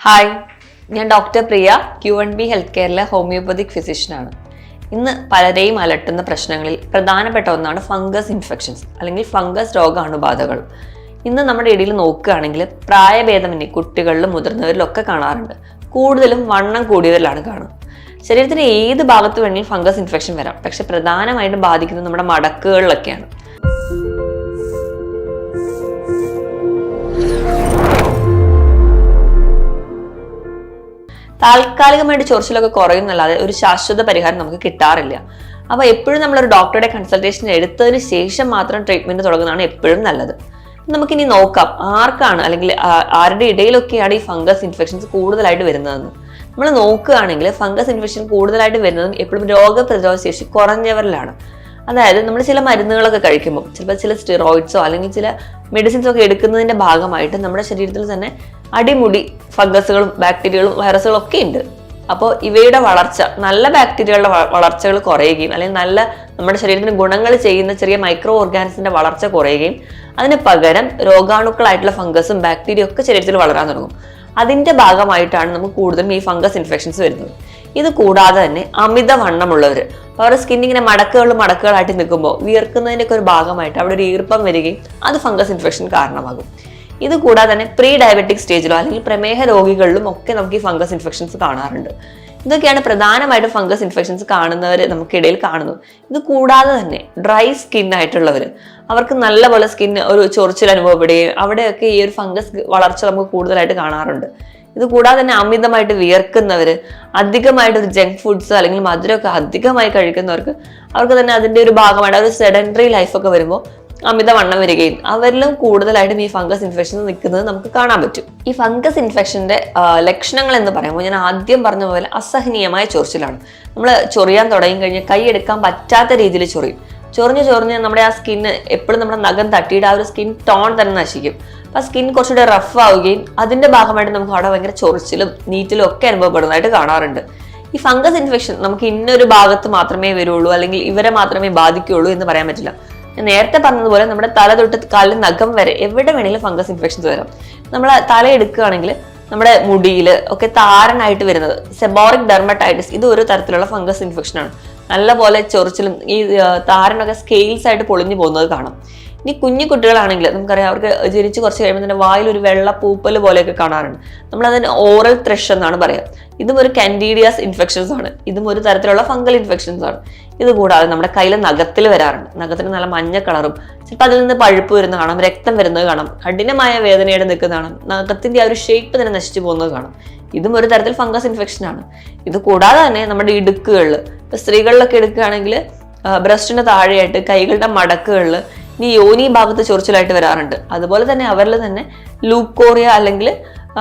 Hi, ഞാൻ doctor പ്രിയ Q&B health കെയറിലെ homoeopathic ഫിസിഷ്യനാണ്. ഇന്ന് പലരെയും അലട്ടുന്ന പ്രശ്നങ്ങളിൽ പ്രധാനപ്പെട്ട ഒന്നാണ് ഫംഗസ് ഇൻഫെക്ഷൻസ് അല്ലെങ്കിൽ ഫംഗസ് രോഗാണുബാധകൾ. ഇന്ന് നമ്മുടെ ഇടയിൽ നോക്കുകയാണെങ്കിൽ പ്രായഭേദമന്യേ കുട്ടികളിലും മുതിർന്നവരിലും ഒക്കെ കാണാറുണ്ട്. കൂടുതലും വണ്ണം കൂടിയവരിലാണ് കാണുക. ശരീരത്തിന് ഏത് ഭാഗത്ത് വേണമെങ്കിലും ഫംഗസ് ഇൻഫെക്ഷൻ വരാം, പക്ഷെ പ്രധാനമായിട്ടും ബാധിക്കുന്നത് നമ്മുടെ മടക്കുകളിലൊക്കെയാണ്. താൽക്കാലികമായിട്ട് ചൊറിച്ചിലൊക്കെ കുറയുന്നല്ലാതെ ഒരു ശാശ്വത പരിഹാരം നമുക്ക് കിട്ടാറില്ല. അപ്പോൾ എപ്പോഴും നമ്മളൊരു ഡോക്ടറുടെ കൺസൾട്ടേഷൻ എടുത്തതിന് ശേഷം മാത്രം ട്രീറ്റ്മെന്റ് തുടങ്ങുന്നതാണ് എപ്പോഴും നല്ലത്. നമുക്കിനി നോക്കാം ആർക്കാണ് അല്ലെങ്കിൽ ആരുടെ ഇടയിലൊക്കെയാണ് ഈ ഫംഗസ് ഇൻഫെക്ഷൻസ് കൂടുതലായിട്ട് വരുന്നതെന്ന്. നമ്മൾ നോക്കുകയാണെങ്കിൽ ഫംഗസ് ഇൻഫെക്ഷൻ കൂടുതലായിട്ട് വരുന്നതും എപ്പോഴും രോഗപ്രതിരോധ ശേഷി കുറഞ്ഞവരിലാണ്. അതായത് നമ്മൾ ചില മരുന്നുകളൊക്കെ കഴിക്കുമ്പോൾ ചിലപ്പോൾ ചില സ്റ്റിറോയിഡ്സോ അല്ലെങ്കിൽ ചില മെഡിസിൻസോ ഒക്കെ എടുക്കുന്നതിന്റെ ഭാഗമായിട്ട് നമ്മുടെ ശരീരത്തിൽ തന്നെ അടിമുടി ഫംഗസുകളും ബാക്ടീരിയകളും വൈറസുകളും ഒക്കെ ഉണ്ട്. അപ്പോൾ ഇവയുടെ വളർച്ച, നല്ല ബാക്ടീരിയകളുടെ വളർച്ചകൾ കുറയുകയും അല്ലെങ്കിൽ നല്ല നമ്മുടെ ശരീരത്തിന് ഗുണങ്ങൾ ചെയ്യുന്ന ചെറിയ മൈക്രോ ഓർഗാനിസിന്റെ വളർച്ച കുറയുകയും അതിന് പകരം രോഗാണുക്കളായിട്ടുള്ള ഫംഗസും ബാക്ടീരിയ ഒക്കെ ശരീരത്തിൽ വളരാൻ തുടങ്ങും. അതിന്റെ ഭാഗമായിട്ടാണ് നമുക്ക് കൂടുതലും ഈ ഫംഗസ് ഇൻഫെക്ഷൻസ് വരുന്നത്. ഇത് കൂടാതെ തന്നെ അമിതവണ്ണമുള്ളവർ, അവരുടെ സ്കിൻ ഇങ്ങനെ മടക്കുകളായിട്ട് നിൽക്കുമ്പോൾ വിയർക്കുന്നതിൻ്റെ ഒക്കെ ഒരു ഭാഗമായിട്ട് അവിടെ ഒരു ഈർപ്പം വരികയും അത് ഫംഗസ് ഇൻഫെക്ഷൻ കാരണമാകും. ഇത് കൂടാതെ തന്നെ പ്രീ ഡയബറ്റിക് സ്റ്റേജിലോ അല്ലെങ്കിൽ പ്രമേഹ രോഗികളിലും ഒക്കെ നമുക്ക് ഈ ഫംഗസ് ഇൻഫെക്ഷൻസ് കാണാറുണ്ട്. ഇതൊക്കെയാണ് പ്രധാനമായിട്ടും ഫംഗസ് ഇൻഫെക്ഷൻസ് കാണുന്നവർ നമുക്കിടയിൽ കാണുന്നത്. ഇത് കൂടാതെ തന്നെ ഡ്രൈ സ്കിൻ ആയിട്ടുള്ളവർ, അവർക്ക് നല്ലപോലെ സ്കിൻ ഒരു ചൊറിച്ചിൽ അനുഭവപ്പെടുകയും അവിടെയൊക്കെ ഈ ഒരു ഫംഗസ് വളർച്ച നമുക്ക് കൂടുതലായിട്ട് കാണാറുണ്ട്. ഇത് കൂടാതെ തന്നെ അമിതമായിട്ട് വിയർക്കുന്നവര്, അധികമായിട്ട് ഒരു ജങ്ക് ഫുഡ്സ് അല്ലെങ്കിൽ മധുരമൊക്കെ അധികമായി കഴിക്കുന്നവർക്ക് അവർക്ക് തന്നെ അതിന്റെ ഒരു ഭാഗമായിട്ട് ഒരു സെഡൻറ്ററി ലൈഫൊക്കെ വരുമ്പോൾ അമിതവണ്ണം വരികയും അവരിലും കൂടുതലായിട്ടും ഈ ഫംഗസ് ഇൻഫെക്ഷൻ നിൽക്കുന്നത് നമുക്ക് കാണാൻ പറ്റും. ഈ ഫംഗസ് ഇൻഫെക്ഷന്റെ ലക്ഷണങ്ങൾ എന്ന് പറയുമ്പോൾ ഞാൻ ആദ്യം പറഞ്ഞ പോലെ അസഹനീയമായ ചൊറിച്ചിലാണ്. നമ്മൾ ചൊറിയാൻ തുടങ്ങി കഴിഞ്ഞാൽ കൈ എടുക്കാൻ പറ്റാത്ത രീതിയിൽ ചൊറിയും. ചൊറിഞ്ഞ് നമ്മുടെ ആ സ്കിന്ന് എപ്പോഴും നമ്മുടെ നഖം തട്ടിയിട്ട് ആ ഒരു സ്കിൻ ടോൺ തന്നെ നശിക്കും. അപ്പൊ സ്കിൻ കുറച്ചുകൂടെ റഫ് ആവുകയും അതിന്റെ ഭാഗമായിട്ട് നമുക്ക് അവിടെ ഭയങ്കര ചൊറിച്ചിലും നീറ്റിലും ഒക്കെ അനുഭവപ്പെടുന്നതായിട്ട് കാണാറുണ്ട്. ഈ ഫംഗസ് ഇൻഫെക്ഷൻ നമുക്ക് ഇന്നൊരു ഭാഗത്ത് മാത്രമേ വരുള്ളൂ അല്ലെങ്കിൽ ഇവരെ മാത്രമേ ബാധിക്കുകയുള്ളൂ എന്ന് പറയാൻ പറ്റില്ല. ഞാൻ നേരത്തെ പറഞ്ഞതുപോലെ നമ്മുടെ തല തൊട്ട് കാലിൽ നഖം വരെ എവിടെ വേണമെങ്കിലും ഫംഗസ് ഇൻഫെക്ഷൻസ് വരാം. നമ്മൾ തല എടുക്കുകയാണെങ്കിൽ നമ്മുടെ മുടിയിൽ ഒക്കെ താരനായിട്ട് വരുന്നത് സെബോറിക് ഡെർമറ്റൈറ്റിസ്, ഇത് ഒരു തരത്തിലുള്ള ഫംഗസ് ഇൻഫെക്ഷൻ ആണ്. നല്ലപോലെ ചൊറിച്ചിലും ഈ താരനൊക്കെ സ്കെയിൽസ് ആയിട്ട് പൊളിഞ്ഞു പോകുന്നത് കാണാം. ഇനി കുഞ്ഞു കുട്ടികളാണെങ്കിൽ നമുക്കറിയാം, അവർക്ക് ജനിച്ച് കുറച്ച് കഴിയുമ്പോൾ തന്നെ വായിൽ ഒരു വെള്ള പൂപ്പൽ പോലെയൊക്കെ കാണാറുണ്ട്. നമ്മളതിന് ഓറൽ ത്രഷ് എന്നാണ് പറയാം. ഇതും ഒരു കാൻഡിഡിയാസ് ഇൻഫെക്ഷൻസ് ആണ്. ഇതും ഒരു തരത്തിലുള്ള ഫംഗൽ ഇൻഫെക്ഷൻസ് ആണ്. ഇത് കൂടാതെ നമ്മുടെ കയ്യിലെ നഖത്തിൽ വരാറുണ്ട്. നഖത്തിന് നല്ല മഞ്ഞ കളറും ചിലപ്പോൾ അതിൽ നിന്ന് പഴുപ്പ് വരുന്നത് കാണാം, രക്തം വരുന്നത് കാണാം, കഠിനമായ വേദനയുടെ നിൽക്കുന്നത് കാണാം, നഖത്തിന്റെ ആ ഒരു ഷേപ്പ് തന്നെ നശിച്ചു പോകുന്നത് കാണാം. ഇതും ഒരു തരത്തിൽ ഫംഗസ് ഇൻഫെക്ഷൻ ആണ്. ഇത് കൂടാതെ തന്നെ നമ്മുടെ ഇടുക്കുകളിൽ, ഇപ്പൊ സ്ത്രീകളിലൊക്കെ എടുക്കുകയാണെങ്കിൽ ബ്രസ്റ്റിന് താഴെയായിട്ട് കൈകളുടെ മടക്കുകളിൽ ഇനി യോനി ഭാഗത്ത് ചൊറിച്ചിലായിട്ട് വരാറുണ്ട്. അതുപോലെ തന്നെ അവരിൽ തന്നെ ലൂക്കോറിയ അല്ലെങ്കിൽ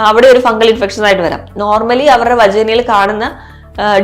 അവിടെ ഒരു ഫംഗൽ ഇൻഫെക്ഷൻ ആയിട്ട് വരാം. നോർമലി അവരുടെ വജൈനയിൽ കാണുന്ന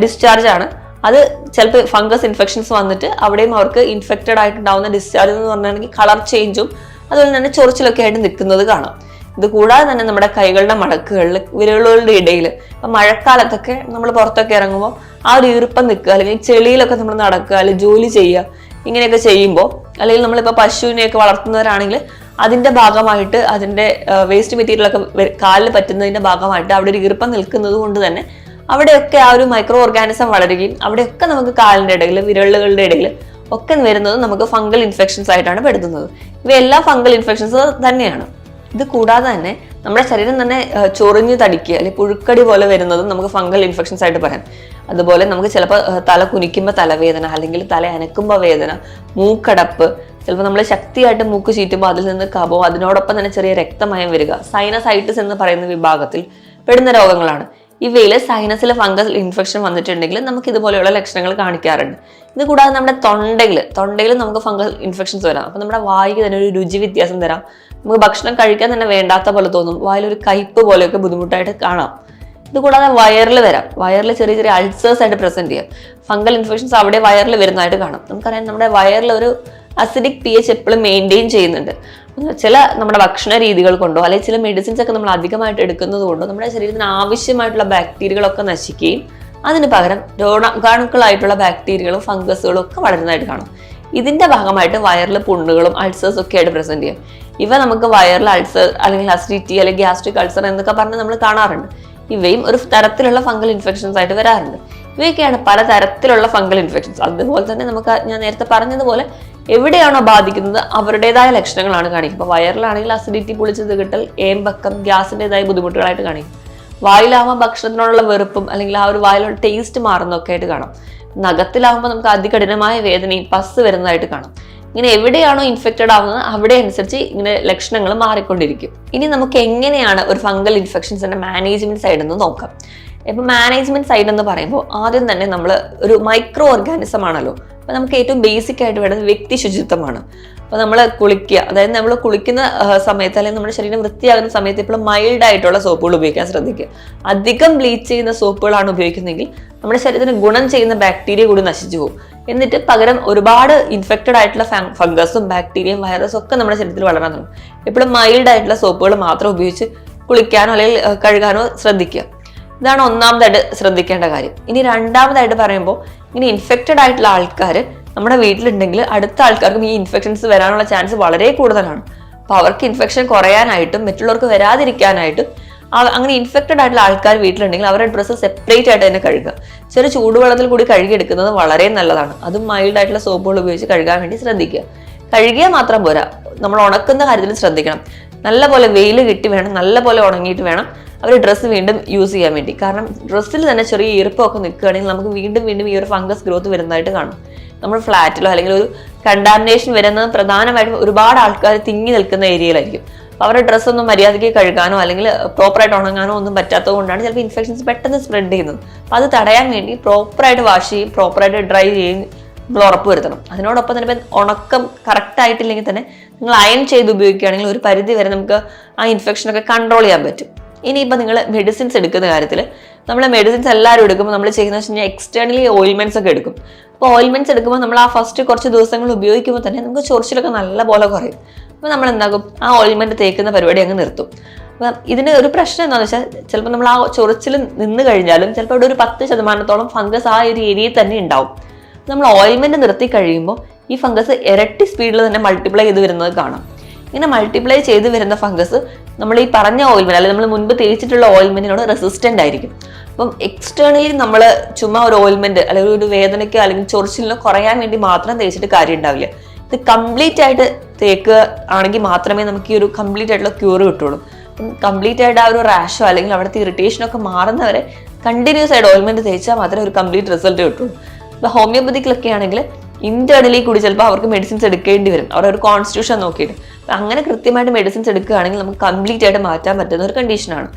ഡിസ്ചാർജ് ആണ് അത്. ചിലപ്പോൾ ഫംഗസ് ഇൻഫെക്ഷൻസ് വന്നിട്ട് അവിടെയും അവർക്ക് ഇൻഫെക്റ്റഡ് ആയിട്ടുണ്ടാവുന്ന ഡിസ്ചാർജ് എന്ന് പറഞ്ഞിട്ടുണ്ടെങ്കിൽ കളർ ചേഞ്ചും അതുപോലെ തന്നെ ചൊറിച്ചിലൊക്കെ ആയിട്ട് നിൽക്കുന്നത് കാണാം. ഇത് കൂടാതെ തന്നെ നമ്മുടെ കൈകളുടെ മടക്കുകളിൽ, വിരലുകളുടെ ഇടയിൽ, ഇപ്പം മഴക്കാലത്തൊക്കെ നമ്മൾ പുറത്തൊക്കെ ഇറങ്ങുമ്പോൾ ആ ഒരു ഈർപ്പം നിൽക്കുക, അല്ലെങ്കിൽ ചെളിയിലൊക്കെ നമ്മൾ നടക്കുക അല്ലെങ്കിൽ ജോലി ചെയ്യുക, ഇങ്ങനെയൊക്കെ ചെയ്യുമ്പോൾ, അല്ലെങ്കിൽ നമ്മളിപ്പോൾ പശുവിനെയൊക്കെ വളർത്തുന്നവരാണെങ്കിൽ അതിന്റെ ഭാഗമായിട്ട് അതിന്റെ വേസ്റ്റ് മെറ്റീരിയലൊക്കെ കാലിൽ പറ്റുന്നതിന്റെ ഭാഗമായിട്ട് അവിടെ ഒരു ഈർപ്പം നിൽക്കുന്നത് കൊണ്ട് തന്നെ അവിടെയൊക്കെ ആ ഒരു മൈക്രോ ഓർഗാനിസം വളരുകയും അവിടെയൊക്കെ നമുക്ക് കാലിന്റെ ഇടയിൽ, വിരലുകളുടെ ഇടയിൽ ഒക്കെ വരുന്നത് നമുക്ക് ഫംഗൽ ഇൻഫെക്ഷൻസ് ആയിട്ടാണ് പെടുത്തുന്നത്. ഇവയെല്ലാം ഫംഗൽ ഇൻഫെക്ഷൻസ് തന്നെയാണ്. ഇത് കൂടാതെ തന്നെ നമ്മുടെ ശരീരം തന്നെ ചൊറിഞ്ഞ് തടിക്കുക അല്ലെങ്കിൽ പുഴുക്കടി പോലെ വരുന്നതും നമുക്ക് ഫംഗൽ ഇൻഫെക്ഷൻസ് ആയിട്ട് പറയാം. അതുപോലെ നമുക്ക് ചിലപ്പോൾ തല കുനിക്കുമ്പോൾ തലവേദന, അല്ലെങ്കിൽ തല അനക്കുമ്പോൾ വേദന, മൂക്കടപ്പ്, ചിലപ്പോൾ നമ്മൾ ശക്തിയായിട്ട് മൂക്ക് ചീറ്റുമ്പോൾ അതിൽ നിന്ന് കഫവും അതിനോടൊപ്പം തന്നെ ചെറിയ രക്തമയം വരിക, സൈനസൈറ്റിസ് എന്ന് പറയുന്ന വിഭാഗത്തിൽ പെടുന്ന രോഗങ്ങളാണ്. ഇവയിൽ സൈനസിലെ ഫംഗൽ ഇൻഫെക്ഷൻ വന്നിട്ടുണ്ടെങ്കിൽ നമുക്ക് ഇതുപോലെയുള്ള ലക്ഷണങ്ങൾ കാണിക്കാറുണ്ട്. ഇത് കൂടാതെ നമ്മുടെ തൊണ്ടയിൽ നമുക്ക് ഫംഗൽ ഇൻഫെക്ഷൻസ് വരാം. അപ്പൊ നമ്മുടെ വായിക്ക് തന്നെ ഒരു രുചി വ്യത്യാസം തരാം. നമുക്ക് ഭക്ഷണം കഴിക്കാൻ തന്നെ വേണ്ടാത്ത പോലെ തോന്നും. വായിലൊരു കയ്പ് പോലെയൊക്കെ ബുദ്ധിമുട്ടായിട്ട് കാണാം. ഇത് കൂടാതെ വയറിൽ വരാം. വയറിൽ ചെറിയ ചെറിയ അൾസേഴ്സ് ആയിട്ട് പ്രസന്റ് ചെയ്യാം. ഫംഗൽ ഇൻഫെക്ഷൻസ് അവിടെ വയറിൽ വരുന്നതായിട്ട് കാണാം. നമുക്കറിയാം നമ്മുടെ വയറിൽ ഒരു അസിഡിക് pH എപ്പോഴും മെയിൻറ്റെയിൻ ചെയ്യുന്നുണ്ട്. ചില നമ്മുടെ ഭക്ഷണ രീതികൾ കൊണ്ടോ അല്ലെങ്കിൽ ചില മെഡിസിൻസ് ഒക്കെ നമ്മൾ അധികമായിട്ട് എടുക്കുന്നത് കൊണ്ടോ നമ്മുടെ ശരീരത്തിന് ആവശ്യമായിട്ടുള്ള ബാക്ടീരിയകളൊക്കെ നശിക്കുകയും അതിന് പകരം രോഗാണുക്കളായിട്ടുള്ള ബാക്ടീരിയകളും ഫംഗസുകളും ഒക്കെ വളരുന്നതായിട്ട് കാണാം. ഇതിന്റെ ഭാഗമായിട്ട് വയറിൽ പുണ്ണുകളും അൾസേഴ്സ് ഒക്കെ ആയിട്ട് പ്രസന്റ് ചെയ്യാം. ഇവ നമുക്ക് വയറിൽ അൾസർ അല്ലെങ്കിൽ അസിഡിറ്റി അല്ലെങ്കിൽ ഗ്യാസ്ട്രിക് അൾസർ എന്നൊക്കെ പറഞ്ഞ് നമ്മൾ കാണാറുണ്ട്. ഇവയും ഒരു തരത്തിലുള്ള ഫംഗൽ ഇൻഫെക്ഷൻസ് ആയിട്ട് വരാറുണ്ട്. ഇവയൊക്കെയാണ് പല തരത്തിലുള്ള ഫംഗൽ ഇൻഫെക്ഷൻസ്. അതുപോലെ തന്നെ നമുക്ക് ഞാൻ നേരത്തെ പറഞ്ഞതുപോലെ എവിടെയാണോ ബാധിക്കുന്നത് അവരുടേതായ ലക്ഷണങ്ങളാണ് കാണിക്കുക. ഇപ്പോൾ വയറിലാണെങ്കിൽ അസിഡിറ്റി, പുളിച്ചത് കിട്ടൽ, ഏമ്പക്കം, ഗ്യാസിൻ്റെതായ ബുദ്ധിമുട്ടുകളായിട്ട് കാണിക്കും. വായിലാവുമ്പോൾ ഭക്ഷണത്തിനോടുള്ള വെറുപ്പും അല്ലെങ്കിൽ ആ ഒരു വായിലുള്ള ടേസ്റ്റ് മാറുന്നതൊക്കെ ആയിട്ട് കാണാം. നഖത്തിലാവുമ്പോൾ നമുക്ക് അതികഠിനമായ വേദനയും പസ് വരുന്നതായിട്ട് കാണാം. ഇങ്ങനെ എവിടെയാണോ ഇൻഫെക്റ്റഡ് ആവുന്നത് അവിടെ അനുസരിച്ച് ഇങ്ങനെ ലക്ഷണങ്ങൾ മാറിക്കൊണ്ടിരിക്കും. ഇനി നമുക്ക് എങ്ങനെയാണ് ഒരു ഫംഗൽ ഇൻഫെക്ഷൻസിന്റെ മാനേജ്മെന്റ് സൈഡ് എന്ന് നോക്കാം. ഇപ്പൊ മാനേജ്മെന്റ് സൈഡ് എന്ന് പറയുമ്പോൾ ആദ്യം തന്നെ നമ്മൾ ഒരു മൈക്രോ ഓർഗാനിസം ആണല്ലോ. അപ്പൊ നമുക്ക് ഏറ്റവും ബേസിക് ആയിട്ട് വേണ്ടത് വ്യക്തി ശുചിത്വമാണ്. അപ്പൊ നമ്മൾ കുളിക്കുക, അതായത് നമ്മൾ കുളിക്കുന്ന സമയത്ത് അല്ലെങ്കിൽ നമ്മുടെ ശരീരം വൃത്തിയാകുന്ന സമയത്ത് ഇപ്പോൾ മൈൽഡ് ആയിട്ടുള്ള സോപ്പുകൾ ഉപയോഗിക്കാൻ ശ്രദ്ധിക്കുക. അധികം ബ്ലീച്ച് ചെയ്യുന്ന സോപ്പുകളാണ് ഉപയോഗിക്കുന്നതെങ്കിൽ നമ്മുടെ ശരീരത്തിന് ഗുണം ചെയ്യുന്ന ബാക്ടീരിയ കൂടി നശിച്ചു പോകും. എന്നിട്ട് പകരം ഒരുപാട് ഇൻഫെക്റ്റഡ് ആയിട്ടുള്ള ഫംഗസും ബാക്ടീരിയയും വൈറസും ഒക്കെ നമ്മുടെ ശരീരത്തിൽ വളരാൻ തുടങ്ങും. എപ്പോഴും മൈൽഡ് ആയിട്ടുള്ള സോപ്പുകൾ മാത്രം ഉപയോഗിച്ച് കുളിക്കാനോ അല്ലെങ്കിൽ കഴുകാനോ ശ്രദ്ധിക്കുക. ഇതാണ് ഒന്നാമതായിട്ട് ശ്രദ്ധിക്കേണ്ട കാര്യം. ഇനി രണ്ടാമതായിട്ട് പറയുമ്പോൾ ഇങ്ങനെ ഇൻഫെക്റ്റഡ് ആയിട്ടുള്ള ആൾക്കാർ നമ്മുടെ വീട്ടിലുണ്ടെങ്കിൽ അടുത്ത ആൾക്കാർക്കും ഈ ഇൻഫെക്ഷൻസ് വരാനുള്ള ചാൻസ് വളരെ കൂടുതലാണ്. അപ്പൊ അവർക്ക് ഇൻഫെക്ഷൻ കുറയാനായിട്ടും മറ്റുള്ളവർക്ക് വരാതിരിക്കാനായിട്ടും അങ്ങനെ ഇൻഫെക്റ്റഡ് ആയിട്ടുള്ള ആൾക്കാർ വീട്ടിലുണ്ടെങ്കിൽ അവരുടെ ഡ്രസ്സ് സെപ്പറേറ്റ് ആയിട്ട് തന്നെ കഴുകുക. ചെറിയ ചൂടുവെള്ളത്തിൽ കൂടി കഴുകിയെടുക്കുന്നത് വളരെ നല്ലതാണ്. അതും മൈൽഡ് ആയിട്ടുള്ള സോപ്പുകൾ ഉപയോഗിച്ച് കഴുകാൻ വേണ്ടി ശ്രദ്ധിക്കുക. കഴുകിയാൽ മാത്രം പോരാ, നമ്മൾ ഉണക്കുന്ന കാര്യത്തിൽ ശ്രദ്ധിക്കണം. നല്ലപോലെ വെയിൽ കിട്ടി വേണം, നല്ലപോലെ ഉണങ്ങിയിട്ട് വേണം അവർ ഡ്രസ്സ് വീണ്ടും യൂസ് ചെയ്യാൻ വേണ്ടി. കാരണം ഡ്രസ്സിൽ തന്നെ ചെറിയ ഈർപ്പമൊക്കെ നിൽക്കുകയാണെങ്കിൽ നമുക്ക് വീണ്ടും വീണ്ടും ഈ ഒരു ഫംഗസ് ഗ്രോത്ത് വരുന്നതായിട്ട് കാണും. നമ്മൾ ഫ്ലാറ്റിലോ അല്ലെങ്കിൽ ഒരു കണ്ടാമിനേഷൻ വരുന്നത് പ്രധാനമായിട്ടും ഒരുപാട് ആൾക്കാർ തിങ്ങി നിൽക്കുന്ന ഏരിയയിലായിരിക്കും. അപ്പോൾ അവരുടെ ഡ്രസ്സൊന്നും മര്യാദയ്ക്ക് കഴുകാനോ അല്ലെങ്കിൽ പ്രോപ്പറായിട്ട് ഉണങ്ങാനോ ഒന്നും പറ്റാത്തത് കൊണ്ടാണ് ചിലപ്പോൾ ഇൻഫെക്ഷൻസ് പെട്ടെന്ന് സ്പ്രെഡ് ചെയ്യുന്നത്. അപ്പോൾ അത് തടയാൻ വേണ്ടി പ്രോപ്പറായിട്ട് വാഷ് ചെയ്യും, പ്രോപ്പറായിട്ട് ഡ്രൈ ചെയ്യും, നമ്മൾ ഉറപ്പ് വരുത്തണം. അതിനോടൊപ്പം തന്നെ ഇപ്പം ഉണക്കം കറക്റ്റ് ആയിട്ടില്ലെങ്കിൽ തന്നെ നിങ്ങൾ അയൺ ചെയ്ത് ഉപയോഗിക്കുകയാണെങ്കിൽ ഒരു പരിധി വരെ നമുക്ക് ആ ഇൻഫെക്ഷനൊക്കെ കൺട്രോൾ ചെയ്യാൻ പറ്റും. ഇനിയിപ്പോൾ നിങ്ങൾ മെഡിസിൻസ് എടുക്കുന്ന കാര്യത്തിൽ നമ്മൾ മെഡിസിൻസ് എല്ലാവരും എടുക്കുമ്പോൾ നമ്മൾ ചെയ്യുന്നത് വെച്ച് കഴിഞ്ഞാൽ എക്സ്റ്റേണലി ഓയിൽമെന്റ്സ് ഒക്കെ എടുക്കും. അപ്പോൾ ഓയിൽമെന്റ്സ് എടുക്കുമ്പോൾ നമ്മൾ ആ ഫസ്റ്റ് കുറച്ച് ദിവസങ്ങൾ ഉപയോഗിക്കുമ്പോൾ തന്നെ നമുക്ക് ചൊറിച്ചിലൊക്കെ നല്ല പോലെ കുറയും. അപ്പോൾ നമ്മൾ എന്താകും, ആ ഓയിൽമെന്റ് തേക്കുന്ന പരിപാടി അങ്ങ് നിർത്തും. അപ്പം ഇതിന് ഒരു പ്രശ്നം എന്താണെന്ന് വെച്ചാൽ ചിലപ്പോൾ നമ്മൾ ആ ചൊറിച്ചിൽ നിന്ന് കഴിഞ്ഞാലും ചിലപ്പോൾ ഇവിടെ ഒരു 10% ഫംഗസ് ആ ഒരു ഏരിയയിൽ തന്നെ ഉണ്ടാവും. നമ്മൾ ഓയിൽമെന്റ് നിർത്തി കഴിയുമ്പോൾ ഈ ഫംഗസ് ഇരട്ടി സ്പീഡിൽ തന്നെ മൾട്ടിപ്ലൈ ചെയ്ത് വരുന്നത് കാണാം. ഇങ്ങനെ മൾട്ടിപ്ലൈ ചെയ്ത് വരുന്ന ഫംഗസ് നമ്മൾ ഈ പറഞ്ഞ ഓയിൽമെന്റ് അല്ലെങ്കിൽ നമ്മൾ മുൻപ് തേച്ചിട്ടുള്ള ഓയിൽമെന്റിനോട് റെസിസ്റ്റന്റ് ആയിരിക്കും. അപ്പം എക്സ്റ്റേണലി നമ്മൾ ചുമ്മാ ഒരു ഓയിൽമെന്റ് അല്ലെങ്കിൽ ഒരു വേദനയ്ക്കോ അല്ലെങ്കിൽ ചൊറിച്ചിലിനോ കുറയാൻ വേണ്ടി മാത്രം തേച്ചിട്ട് കാര്യം ഉണ്ടാവില്ല. ഇത് കംപ്ലീറ്റ് ആയിട്ട് തേക്കുക ആണെങ്കിൽ മാത്രമേ നമുക്ക് ഈ ഒരു കംപ്ലീറ്റ് ആയിട്ടുള്ള ക്യൂർ കിട്ടുള്ളൂ. അപ്പം കംപ്ലീറ്റ് ആയിട്ട് ആ ഒരു റാഷോ അല്ലെങ്കിൽ അവിടുത്തെ ഇറിറ്റേഷനൊക്കെ മാറുന്നവരെ കണ്ടിന്യൂസ് ആയിട്ട് ഓയിൽമെന്റ് തേച്ചാൽ മാത്രമേ ഒരു കംപ്ലീറ്റ് റിസൾട്ട് കിട്ടുള്ളൂ. ഇപ്പൊ ഹോമിയോപ്പതിക്കിലൊക്കെ ആണെങ്കിൽ ഇന്റേണലി കൂടി ചിലപ്പോൾ അവർക്ക് മെഡിസിൻസ് എടുക്കേണ്ടി വരും, അവരുടെ ഒരു കോൺസ്റ്റിറ്റ്യൂഷൻ നോക്കിയിട്ട്. അങ്ങനെ കൃത്യമായിട്ട് മെഡിസിൻസ് എടുക്കുകയാണെങ്കിൽ നമുക്ക് കംപ്ലീറ്റ് ആയിട്ട് മാറ്റാൻ പറ്റുന്ന ഒരു കണ്ടീഷനാണ്.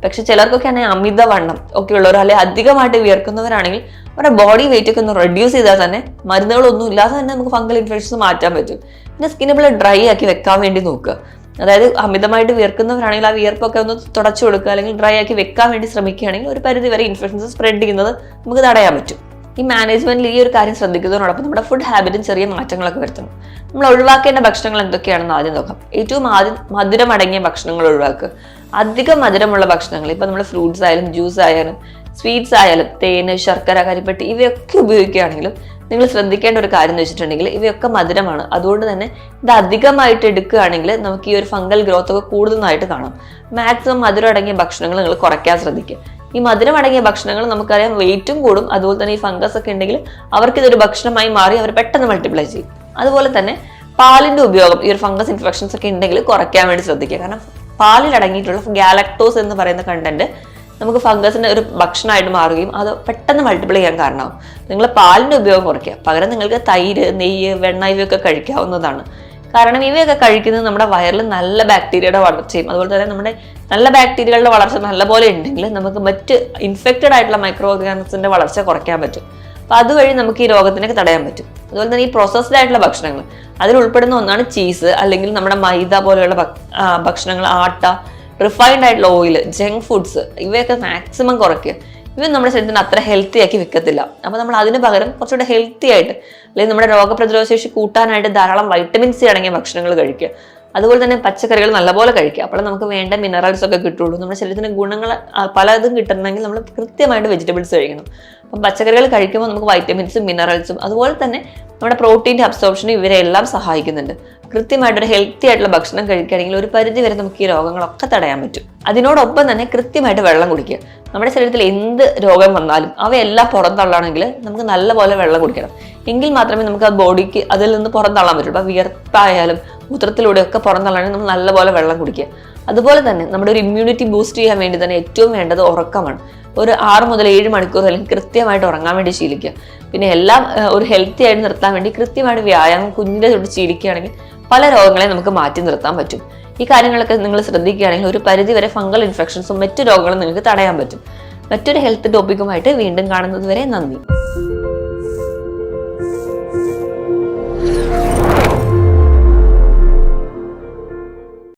പക്ഷെ ചിലർക്കൊക്കെ ആണെങ്കിൽ അമിതവണ്ണം ഒക്കെ ഉള്ളവർ അല്ലെങ്കിൽ അധികമായിട്ട് വിയർക്കുന്നവരാണെങ്കിൽ അവരുടെ ബോഡി വെയിറ്റ് ഒക്കെ ഒന്ന് റെഡ്യൂസ് ചെയ്താൽ തന്നെ മരുന്നുകളൊന്നും ഇല്ലാതെ തന്നെ നമുക്ക് ഫംഗൽ ഇൻഫെക്ഷൻസ് മാറ്റാൻ പറ്റും. പിന്നെ സ്കിന്നിപ്പോൾ ഡ്രൈ ആക്കി വെക്കാൻ വേണ്ടി നോക്കുക. അതായത് അമിതമായിട്ട് വിയർക്കുന്നവരാണെങ്കിൽ ആ വിയർപ്പൊക്കെ ഒന്ന് തുടച്ചു കൊടുക്കുക അല്ലെങ്കിൽ ഡ്രൈ ആക്കി വെക്കാൻ വേണ്ടി ശ്രമിക്കുകയാണെങ്കിൽ ഒരു പരിധി വരെ ഇൻഫെക്ഷൻസ് സ്പ്രെഡ് ചെയ്യുന്നത് നമുക്ക് തടയാൻ പറ്റും. ഈ മാനേജ്മെന്റിൽ ഈ ഒരു കാര്യം ശ്രദ്ധിക്കുന്നതിനോടൊപ്പം നമ്മുടെ ഫുഡ് ഹാബിറ്റും ചെറിയ മാറ്റങ്ങളൊക്കെ വരുത്തണം. നമ്മൾ ഒഴിവാക്കേണ്ട ഭക്ഷണങ്ങൾ എന്തൊക്കെയാണെന്ന് ആദ്യം നോക്കാം. ഏറ്റവും ആദ്യം മധുരമടങ്ങിയ ഭക്ഷണങ്ങൾ ഒഴിവാക്കുക. അധികം മധുരമുള്ള ഭക്ഷണങ്ങൾ, ഇപ്പം നമ്മൾ ഫ്രൂട്ട്സ് ആയാലും ജ്യൂസ് ആയാലും സ്വീറ്റ്സ് ആയാലും തേന്, ശർക്കര, കരിപ്പെട്ടി ഇവയൊക്കെ ഉപയോഗിക്കുകയാണെങ്കിലും നിങ്ങൾ ശ്രദ്ധിക്കേണ്ട ഒരു കാര്യം എന്ന് വെച്ചിട്ടുണ്ടെങ്കിൽ ഇവയൊക്കെ മധുരമാണ്. അതുകൊണ്ട് തന്നെ ഇത് അധികമായിട്ട് എടുക്കുകയാണെങ്കിൽ നമുക്ക് ഈ ഒരു ഫംഗൽ ഗ്രോത്ത് ഒക്കെ കൂടുതലായിട്ട് കാണാം. മാക്സിമം മധുരം അടങ്ങിയ ഭക്ഷണങ്ങൾ നിങ്ങൾ കുറയ്ക്കാൻ ശ്രദ്ധിക്കുക. ഈ മധുരം അടങ്ങിയ ഭക്ഷണങ്ങൾ നമുക്കറിയാം വെയിറ്റും കൂടും. അതുപോലെ തന്നെ ഈ ഫംഗസ് ഒക്കെ ഉണ്ടെങ്കിൽ അവർക്ക് ഇതൊരു ഭക്ഷണമായി മാറി അവർ പെട്ടെന്ന് മൾട്ടിപ്ലൈ ചെയ്യും. അതുപോലെ തന്നെ പാലിന്റെ ഉപയോഗം ഈ ഒരു ഫംഗസ് ഇൻഫെക്ഷൻസ് ഒക്കെ ഉണ്ടെങ്കിൽ കുറയ്ക്കാൻ വേണ്ടി ശ്രദ്ധിക്കുക. കാരണം പാലിൽ അടങ്ങിയിട്ടുള്ള ഗാലക്ടോസ് എന്ന് പറയുന്ന കണ്ടന്റ് നമുക്ക് ഫംഗസിന്റെ ഒരു ഭക്ഷണമായിട്ട് മാറുകയും അത് പെട്ടെന്ന് മൾട്ടിപ്ലൈ ചെയ്യാൻ കാരണമാകും. നിങ്ങൾ പാലിന്റെ ഉപയോഗം കുറയ്ക്കുക. പകരം നിങ്ങൾക്ക് തൈര്, നെയ്യ്, വെണ്ണ ഇവയൊക്കെ കഴിക്കാവുന്നതാണ്. കാരണം ഇവയൊക്കെ കഴിക്കുന്നത് നമ്മുടെ വയറിൽ നല്ല ബാക്ടീരിയയുടെ വളർച്ചയും അതുപോലെ തന്നെ നമ്മുടെ നല്ല ബാക്ടീരിയകളുടെ വളർച്ച നല്ലപോലെ ഉണ്ടെങ്കിൽ നമുക്ക് മറ്റ് ഇൻഫെക്റ്റഡ് ആയിട്ടുള്ള മൈക്രോ ഓർഗാനിസത്തിന്റെ വളർച്ച കുറയ്ക്കാൻ പറ്റും. അപ്പൊ അതുവഴി നമുക്ക് ഈ രോഗത്തിനൊക്കെ തടയാൻ പറ്റും. അതുപോലെ തന്നെ ഈ പ്രോസസ്ഡ് ആയിട്ടുള്ള ഭക്ഷണങ്ങൾ അതിൽ ഉൾപ്പെടുന്ന ഒന്നാണ് ചീസ് അല്ലെങ്കിൽ നമ്മുടെ മൈദ പോലെയുള്ള ഭക്ഷണങ്ങൾ, ആട്ട, റിഫൈൻഡ് ആയിട്ടുള്ള ഓയിൽ, ജങ്ക് ഫുഡ്സ് ഇവയൊക്കെ മാക്സിമം കുറയ്ക്കുക. ഇവ നമ്മുടെ ശരീരത്തിന് അത്ര ഹെൽത്തി ആക്കി വെക്കത്തില്ല. അപ്പൊ നമ്മൾ അതിന് പകരം കുറച്ചുകൂടെ ഹെൽത്തി ആയിട്ട് അല്ലെങ്കിൽ നമ്മുടെ രോഗപ്രതിരോധ ശേഷി കൂട്ടാനായിട്ട് ധാരാളം വൈറ്റമിൻ സി അടങ്ങിയ ഭക്ഷണങ്ങൾ കഴിക്കുക. അതുപോലെ തന്നെ പച്ചക്കറികൾ നല്ലപോലെ കഴിക്കുക. അപ്പോൾ നമുക്ക് വേണ്ട മിനറൽസ് ഒക്കെ കിട്ടുള്ളൂ. നമ്മുടെ ശരീരത്തിന് ഗുണങ്ങൾ പലതും കിട്ടണമെങ്കിൽ നമ്മൾ കൃത്യമായിട്ട് വെജിറ്റബിൾസ് കഴിക്കണം. അപ്പം പച്ചക്കറികൾ കഴിക്കുമ്പോൾ നമുക്ക് വൈറ്റമിൻസും മിനറൽസും അതുപോലെ തന്നെ നമ്മുടെ പ്രോട്ടീൻ്റെ അബ്സോർപ്ഷനും ഇവരെല്ലാം സഹായിക്കുന്നുണ്ട്. കൃത്യമായിട്ടൊരു ഹെൽത്തി ആയിട്ടുള്ള ഭക്ഷണം കഴിക്കുകയാണെങ്കിൽ ഒരു പരിധി വരെ നമുക്ക് ഈ രോഗങ്ങളൊക്കെ തടയാൻ പറ്റും. അതിനോടൊപ്പം തന്നെ കൃത്യമായിട്ട് വെള്ളം കുടിക്കുക. നമ്മുടെ ശരീരത്തിൽ എന്ത് രോഗം വന്നാലും അവയെല്ലാം പുറന്തള്ളണമെങ്കിൽ നമുക്ക് നല്ലപോലെ വെള്ളം കുടിക്കണം. എങ്കിൽ മാത്രമേ നമുക്ക് ആ ബോഡിക്ക് അതിൽ നിന്ന് പുറന്തള്ളാൻ പറ്റുള്ളൂ. അപ്പോൾ വിയർപ്പായാലും മൂത്രത്തിലൂടെയൊക്കെ പുറന്തള്ളണമെങ്കിൽ നമ്മൾ നല്ലപോലെ വെള്ളം കുടിക്കുക. അതുപോലെ തന്നെ നമ്മുടെ ഒരു ഇമ്മ്യൂണിറ്റി ബൂസ്റ്റ് ചെയ്യാൻ വേണ്ടി തന്നെ ഏറ്റവും വേണ്ടത് ഉറക്കമാണ്. ഒരു 6 മുതൽ 7 മണിക്കൂർ അല്ലെങ്കിൽ കൃത്യമായിട്ട് ഉറങ്ങാൻ വേണ്ടി ശീലിക്കുക. പിന്നെ എല്ലാം ഒരു ഹെൽത്തി ആയിട്ട് നിർത്താൻ വേണ്ടി കൃത്യമായിട്ട് വ്യായാമം കുഞ്ഞിൻ്റെ തൊട്ട് ശീലിക്കുകയാണെങ്കിൽ പല രോഗങ്ങളെ നമുക്ക് മാറ്റി നിർത്താൻ പറ്റും. ഈ കാര്യങ്ങളൊക്കെ നിങ്ങൾ ശ്രദ്ധിക്കുകയാണെങ്കിൽ ഒരു പരിധി വരെ ഫംഗൽ ഇൻഫെക്ഷൻസും മറ്റു രോഗങ്ങളും നിങ്ങൾക്ക് തടയാൻ പറ്റും. മറ്റൊരു ഹെൽത്ത് ടോപ്പിക്കുമായിട്ട് വീണ്ടും കാണുന്നത് വരെ നന്ദി.